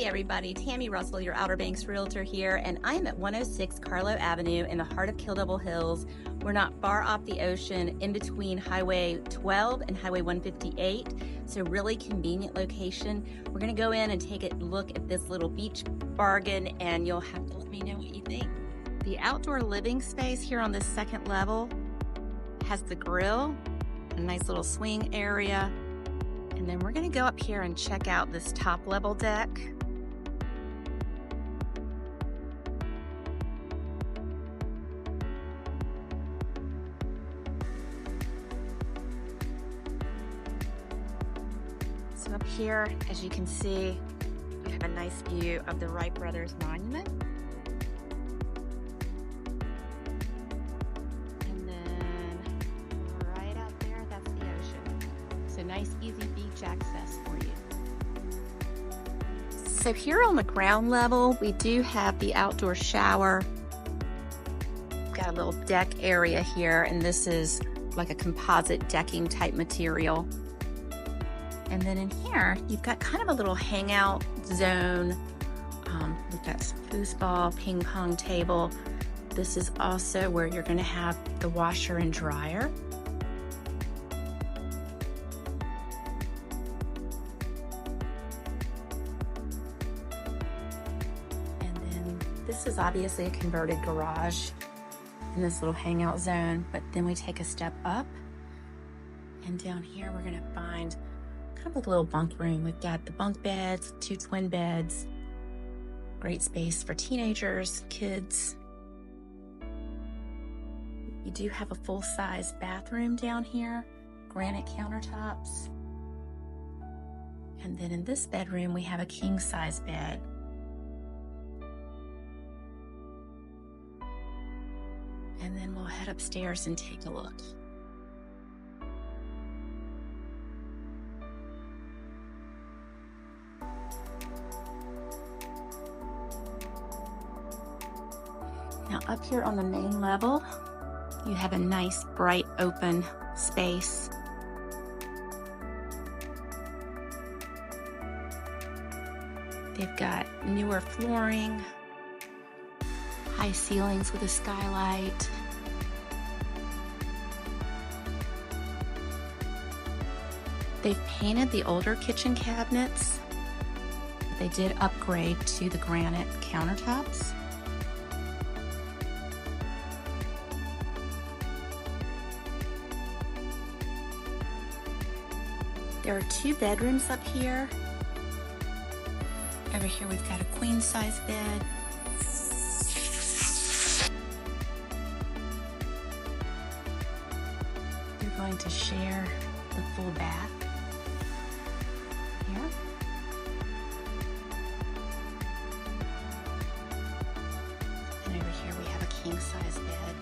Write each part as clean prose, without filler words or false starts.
Hey everybody, Tammy Russell, your Outer Banks Realtor here, and I am at 106 Carlow Avenue in the heart of Kill Devil Hills. We're not far off the ocean, in between Highway 12 and Highway 158, so really convenient location. We're gonna go in and take a look at this little beach bargain, and you'll have to let me know what you think. The outdoor living space here on this second level has the grill, a nice little swing area, and then we're gonna go up here and check out this top level deck. So up here, as you can see, we have a nice view of the Wright Brothers Monument. And then right out there, that's the ocean. So nice, easy beach access for you. So here on the ground level, we do have the outdoor shower. We've got a little deck area here, and this is like a composite decking type material. And then in here, you've got kind of a little hangout zone. We've got some foosball, ping pong table. This is also where you're gonna have the washer and dryer. And then this is obviously a converted garage in this little hangout zone, but then we take a step up, and down here we're gonna find kind of like a little bunk room. We've got the bunk beds, 2 twin beds, great space for teenagers, kids. You do have a full-size bathroom down here, granite countertops. And then in this bedroom, we have a king-size bed. And then we'll head upstairs and take a look. Now up here on the main level, you have a nice bright open space. They've got newer flooring, high ceilings with a skylight. They've painted the older kitchen cabinets. They did upgrade to the granite countertops. There are 2 bedrooms up here. Over here we've got a queen-size bed. You're going to share the full bath here. And over here we have a king-size bed.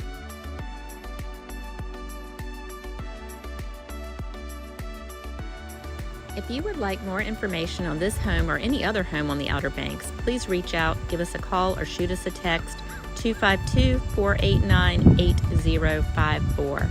If you would like more information on this home or any other home on the Outer Banks, please reach out, give us a call, or shoot us a text, 252-489-8054.